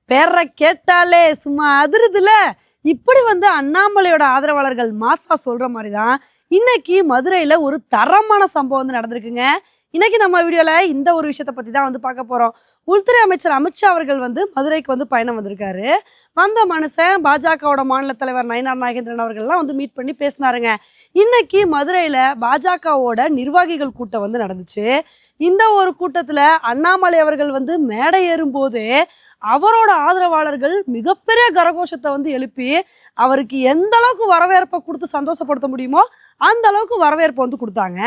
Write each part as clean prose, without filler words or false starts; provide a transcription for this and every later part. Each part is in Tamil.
பேர கேட்டாலே சும்மா அதிருதுல. இப்படி வந்து அண்ணாமலையோட ஆதரவாளர்கள் மாசா சொல்ற மாதிரி தான் இன்னைக்கு மதுரையில ஒரு தரமான சம்பவம் வந்து நடந்திருக்குங்க. இன்னைக்கு நம்ம வீடியோல இந்த ஒரு விஷயத்த பத்தி தான் வந்து பார்க்க போறோம். உள்துறை அமைச்சர் அமித்ஷா அவர்கள் வந்து மதுரைக்கு வந்து பயணம் வந்திருக்காரு. வந்த மனுஷன் பாஜகவோட மாநில தலைவர் நயினார் நாகேந்திரன் அவர்கள்லாம் வந்து மீட் பண்ணி பேசினாருங்க. இன்னைக்கு மதுரையில பாஜகவோட நிர்வாகிகள் கூட்டம் வந்து நடந்துச்சு. இந்த ஒரு கூட்டத்துல அண்ணாமலை அவர்கள் வந்து மேடை ஏறும் போதே அவரோட ஆதரவாளர்கள் மிகப்பெரிய கரகோஷத்தை வந்து எழுப்பி அவருக்கு எந்த அளவுக்கு வரவேற்பை கொடுத்து சந்தோஷப்படுத்த முடியுமோ அந்த அளவுக்கு வரவேற்பை வந்து கொடுத்தாங்க.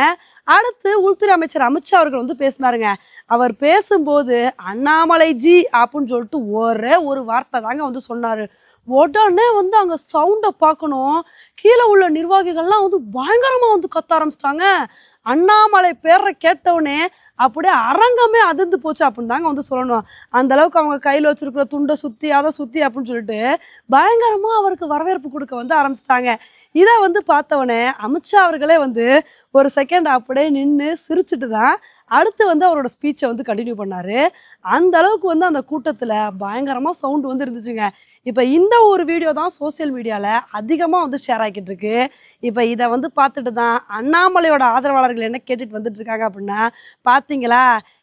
அடுத்து உள்துறை அமைச்சர் அமித்ஷா அவர்கள் வந்து பேசினாருங்க. அவர் பேசும்போது அண்ணாமலை ஜி அப்படின்னு சொல்லிட்டு ஒரே ஒரு வார்த்தை தாங்க வந்து சொன்னாரு. உடனே வந்து அங்க சவுண்டை பார்க்கணும், கீழே உள்ள நிர்வாகிகள்லாம் வந்து பயங்கரமா வந்து கத்த ஆரம்பிச்சிட்டாங்க. அண்ணாமலை பேரை கேட்டவுடனே அப்படியே அரங்கமே அதிர்ந்து போச்சு அப்படின்னு தாங்க வந்து சொல்லணும். அந்த அளவுக்கு அவங்க கையில் வச்சிருக்கிற துண்டை சுற்றி அதை சுற்றி அப்படின்னு சொல்லிட்டு பயங்கரமா அவருக்கு வரவேற்பு கொடுக்க வந்து ஆரம்பிச்சிட்டாங்க. இதை வந்து பார்த்தவொடனே அமித்ஷா அவர்களே வந்து ஒரு செகண்ட் அப்படியே நின்று சிரிச்சுட்டு தான் அடுத்து வந்து அவரோட ஸ்பீச்சை வந்து கண்டினியூ பண்ணாரு. அந்த அளவுக்கு வந்து அந்த கூட்டத்தில் பயங்கரமா சவுண்ட் வந்து இருந்துச்சுங்க. இப்போ இந்த ஒரு வீடியோ தான் சோசியல் மீடியாவில் அதிகமாக வந்து ஷேர் ஆகிட்டு இருக்கு. இப்போ இதை வந்து பார்த்துட்டு தான் அண்ணாமலையோட ஆதரவாளர்கள் என்ன கேட்டுட்டு வந்துட்டு இருக்காங்க அப்படின்னா, பார்த்தீங்களா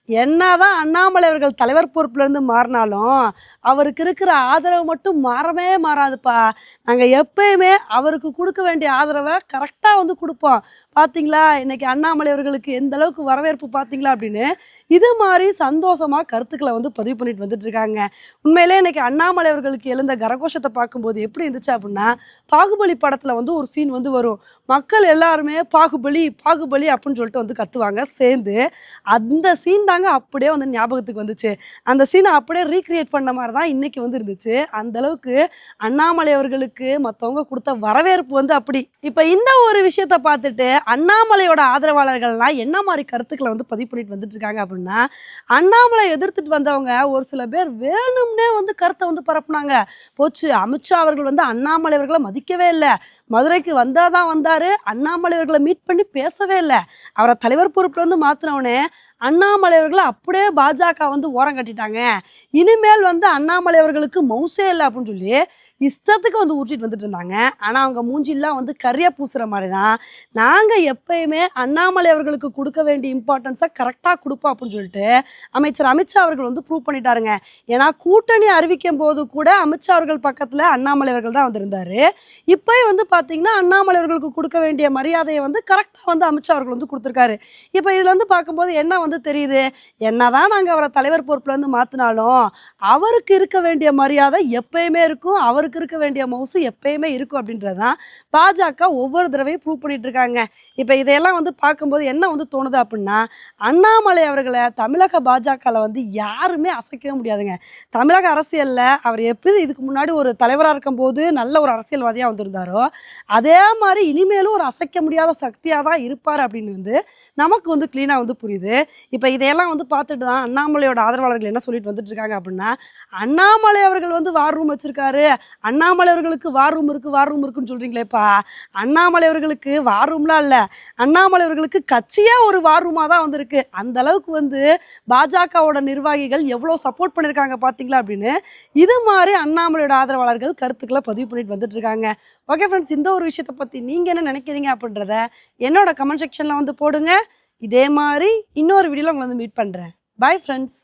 என்னதான் அண்ணாமலை அவர்கள் தலைவர் பொறுப்புலேருந்து மாறினாலும் அவருக்கு இருக்கிற ஆதரவு மட்டும் மாறவே மாறாதுப்பா. நாங்கள் எப்பயுமே அவருக்கு கொடுக்க வேண்டிய ஆதரவை கரெக்டாக வந்து கொடுப்போம். பார்த்தீங்களா இன்னைக்கு அண்ணாமலை அவர்களுக்கு எந்த அளவுக்கு வரவேற்பு பார்த்தீங்களா அப்படின்னு இது மாதிரி சந்தோஷமாக கருத்துக்களை வந்து பதிவு பண்ணிட்டு வந்துட்டு இருக்காங்க. உண்மையிலே இன்னைக்கு அண்ணாமலை அவர்களுக்கு எழுந்த கரகோஷத்தை பார்க்கும்போது எப்படி இருந்துச்சு அப்படின்னா, பாகுபலி படத்தில் வந்து ஒரு சீன் வந்து வரும். மக்கள் எல்லாருமே பாகுபலி பாகுபலி அப்படின்னு சொல்லிட்டு வந்து கத்துவாங்க சேர்ந்து. அந்த சீன் தாங்க அப்படியே வந்து ஞாபகத்துக்கு வந்துச்சு. அந்த சீனை அப்படியே ரீக்ரியேட் பண்ண மாதிரி தான் இன்னைக்கு வந்து இருந்துச்சு. அந்த அளவுக்கு அண்ணாமலை அவர்களுக்கு மற்றவங்க கொடுத்த வரவேற்பு வந்து அப்படி. இப்போ இந்த ஒரு விஷயத்த பார்த்துட்டு அண்ணாமலையோட ஆதரவாளர்கள்லாம் என்ன மாதிரி கருத்துக்களை வந்து பதிவு பண்ணிட்டு வந்துட்டு இருக்காங்க அப்படின்னா, அண்ணாமலை எதிர்த்துட்டு வந்தவங்க ஒரு சில பேர் வேணும்னே வந்து கருத்தை வந்து பரப்புனாங்க. போச்சு அமித்ஷா அவர்கள் வந்து அண்ணாமலை அவர்களை மதிக்கவே இல்லை, மதுரைக்கு வந்தாதான் வந்தாரு, அண்ணாமலை அவர்களை மீட் பண்ணி பேசவே இல்லை, அவரை தலைவர் பொறுப்புல வந்து மாத்தினவனே அண்ணாமலை அவர்களை அப்படியே பாஜக வந்து ஓரம் கட்டிட்டாங்க, இனிமேல் வந்து அண்ணாமலை அவர்களுக்கு மவுசே இல்லை அப்படின்னு சொல்லி இஷ்டத்துக்கு வந்து ஊற்றிட்டு வந்துட்டு இருந்தாங்க. ஆனால் அவங்க மூஞ்சிலாம் வந்து கரியா பூசுகிற மாதிரி தான். நாங்கள் எப்பயுமே அண்ணாமலை அவர்களுக்கு கொடுக்க வேண்டிய இம்பார்ட்டன்ஸை கரெக்டாக கொடுப்போம் அப்படின்னு சொல்லிட்டு அமைச்சர் அமித்ஷா அவர்கள் வந்து ப்ரூவ் பண்ணிட்டாருங்க. ஏன்னா கூட்டணி அறிவிக்கும் போது கூட அமித்ஷா அவர்கள் பக்கத்தில் அண்ணாமலை அவர்கள் தான் வந்திருந்தார். இப்போ வந்து பார்த்தீங்கன்னா அண்ணாமலை அவர்களுக்கு கொடுக்க வேண்டிய மரியாதையை வந்து கரெக்டாக வந்து அமித்ஷா அவர்கள் வந்து கொடுத்துருக்காரு. இப்போ இதில் வந்து பார்க்கும்போது என்ன வந்து தெரியுது, என்னதான் நாங்கள் அவரை தலைவர் பொறுப்புலேருந்து மாற்றினாலும் அவருக்கு இருக்க வேண்டிய மரியாதை எப்பயுமே இருக்கும், அவருக்கு இருக்க வேண்டிய மவுசு எப்பயுமே இருக்கும் அப்படின்றது தான் பாஜக ஒவ்வொரு தடவையும் ப்ரூவ் பண்ணிட்டு இருக்காங்க. இப்போ இதையெல்லாம் வந்து பார்க்கும்போது என்ன வந்து தோணுது அப்படின்னா, அண்ணாமலை அவர்களை தமிழக பாஜகவில் வந்து யாருமே அசைக்கவே முடியாதுங்க. தமிழக அரசியலில் அவர் எப்படி இதுக்கு முன்னாடி ஒரு தலைவராக இருக்கும்போது நல்ல ஒரு அரசியல்வாதியாக வந்திருந்தாரோ அதே மாதிரி இனிமேலும் ஒரு அசைக்க முடியாத சக்தியாக தான் இருப்பார் அப்படின்னு வந்து நமக்கு வந்து கிளீனாக வந்து புரியுது. இப்போ இதையெல்லாம் வந்து பார்த்துட்டு தான் அண்ணாமலையோட ஆதரவாளர்கள் என்ன சொல்லிட்டு வந்துட்டு இருக்காங்க அப்படின்னா, அண்ணாமலை அவர்கள் வந்து வார் ரூம் வச்சிருக்காரு, அண்ணாமலை அவர்களுக்கு வார் ரூம் இருக்குன்னு சொல்றீங்களேப்பா, அண்ணாமலை அவர்களுக்கு வார் ரூம்லாம் இல்லை, அண்ணாமலை அவர்களுக்கு கட்சியே ஒரு வார் ரூமாக தான் வந்திருக்கு. அந்த அளவுக்கு வந்து பாஜகவோட நிர்வாகிகள் எவ்வளோ சப்போர்ட் பண்ணியிருக்காங்க பார்த்தீங்களா அப்படின்னு இது மாதிரி அண்ணாமலையோட ஆதரவாளர்கள் கருத்துக்களை பதிவு பண்ணிட்டு வந்துட்டு இருக்காங்க. ஓகே ஃப்ரெண்ட்ஸ், இந்த ஒரு விஷயத்தை பற்றி நீங்கள் என்ன நினைக்கிறீங்க அப்படின்றத என்னோட கமெண்ட் செக்ஷனில் வந்து போடுங்க. இதே மாதிரி இன்னொரு வீடியோவில் உங்களை வந்து மீட் பண்ணுறேன். Bye friends.